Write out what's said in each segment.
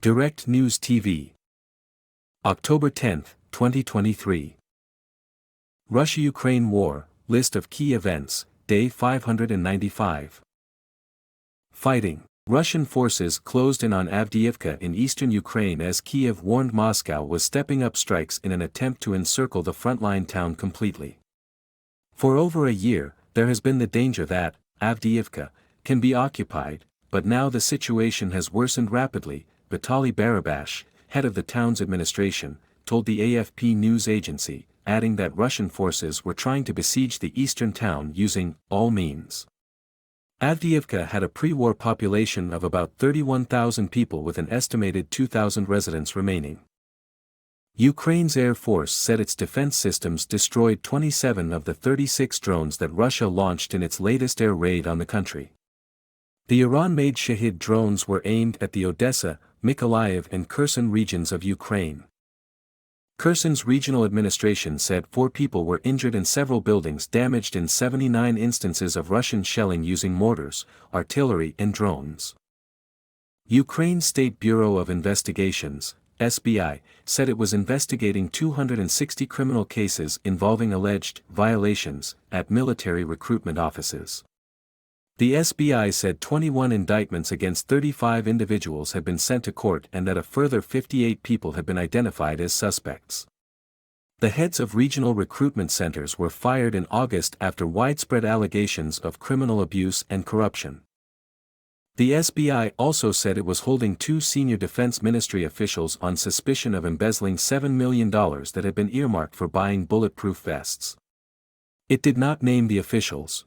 Direct News TV. October 10, 2023. Russia-Ukraine War, List of Key Events, Day 595. Fighting. Russian forces closed in on Avdiivka in eastern Ukraine as Kiev warned Moscow was stepping up strikes in an attempt to encircle the frontline town completely. For over a year, there has been the danger that Avdiivka can be occupied, but now the situation has worsened rapidly. Vitaly Barabash, head of the town's administration, told the AFP news agency, adding that Russian forces were trying to besiege the eastern town using all means. Avdiivka had a pre-war population of about 31,000 people with an estimated 2,000 residents remaining. Ukraine's Air Force said its defense systems destroyed 27 of the 36 drones that Russia launched in its latest air raid on the country. The Iran-made Shahid drones were aimed at the Odessa, Mykolaiv and Kherson regions of Ukraine. Kherson's regional administration said 4 people were injured and several buildings damaged in 79 instances of Russian shelling using mortars, artillery and drones. Ukraine's State Bureau of Investigations, SBI, said it was investigating 260 criminal cases involving alleged violations at military recruitment offices. The SBI said 21 indictments against 35 individuals had been sent to court and that a further 58 people had been identified as suspects. The heads of regional recruitment centers were fired in August after widespread allegations of criminal abuse and corruption. The SBI also said it was holding 2 senior Defense Ministry officials on suspicion of embezzling $7 million that had been earmarked for buying bulletproof vests. It did not name the officials.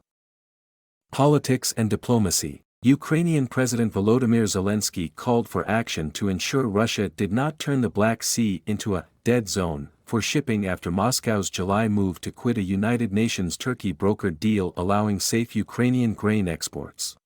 Politics and diplomacy. Ukrainian President Volodymyr Zelensky called for action to ensure Russia did not turn the Black Sea into a dead zone for shipping after Moscow's July move to quit a United Nations Turkey-brokered deal allowing safe Ukrainian grain exports.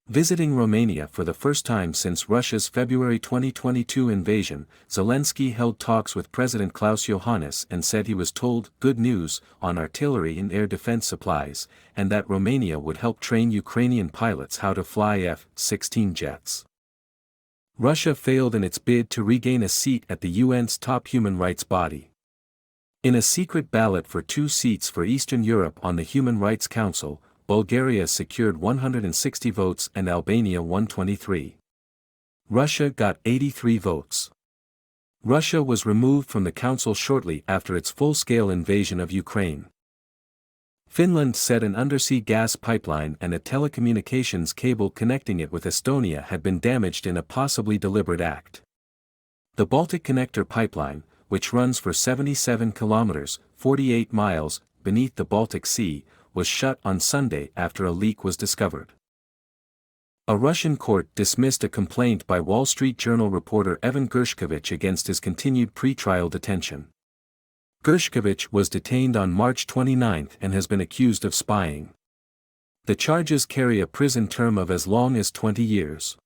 Visiting Romania for the first time since Russia's February 2022 invasion, Zelensky held talks with President Klaus Iohannis and said he was told good news on artillery and air defense supplies, and that Romania would help train Ukrainian pilots how to fly F-16 jets. Russia failed in its bid to regain a seat at the UN's top human rights body. In a secret ballot for 2 seats for Eastern Europe on the Human Rights Council, Bulgaria secured 160 votes and Albania 123. Russia got 83 votes. Russia was removed from the council shortly after its full-scale invasion of Ukraine. Finland said an undersea gas pipeline and a telecommunications cable connecting it with Estonia had been damaged in a possibly deliberate act. The Baltic Connector pipeline, which runs for 77 kilometers, 48 miles, beneath the Baltic Sea, was shut on Sunday after a leak was discovered. A Russian court dismissed a complaint by Wall Street Journal reporter Evan Gershkovich against his continued pre-trial detention. Gershkovich was detained on March 29 and has been accused of spying. The charges carry a prison term of as long as 20 years.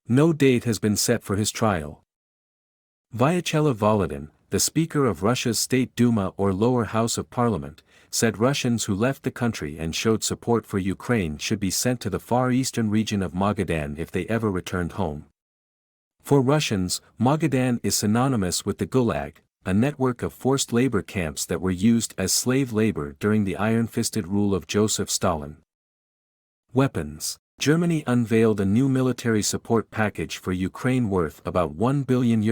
No date has been set for his trial. Vyacheslav Volodin, the Speaker of Russia's State Duma or lower house of parliament, said Russians who left the country and showed support for Ukraine should be sent to the far eastern region of Magadan if they ever returned home. For Russians, Magadan is synonymous with the Gulag, a network of forced labor camps that were used as slave labor during the iron-fisted rule of Joseph Stalin. Weapons. Germany unveiled a new military support package for Ukraine worth about €1 billion,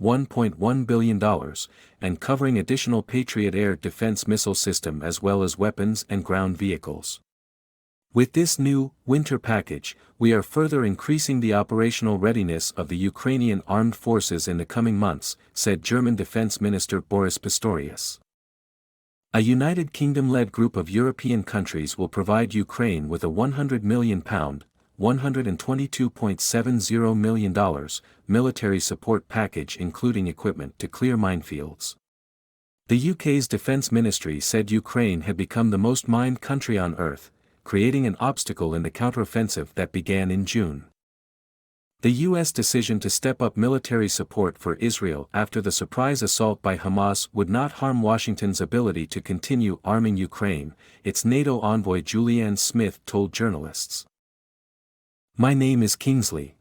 $1.1 billion, and covering additional Patriot air defense missile system as well as weapons and ground vehicles. With this new, winter package, we are further increasing the operational readiness of the Ukrainian armed forces in the coming months, said German Defense Minister Boris Pistorius. A United Kingdom-led group of European countries will provide Ukraine with a £100 million, $122.70 million, military support package including equipment to clear minefields. The UK's Defence Ministry said Ukraine had become the most mined country on earth, creating an obstacle in the counteroffensive that began in June. The U.S. decision to step up military support for Israel after the surprise assault by Hamas would not harm Washington's ability to continue arming Ukraine, its NATO envoy Julianne Smith told journalists. My name is Kingsley.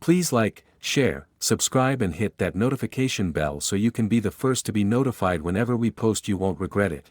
Please like, share, subscribe and hit that notification bell so you can be the first to be notified whenever we post. You won't regret it.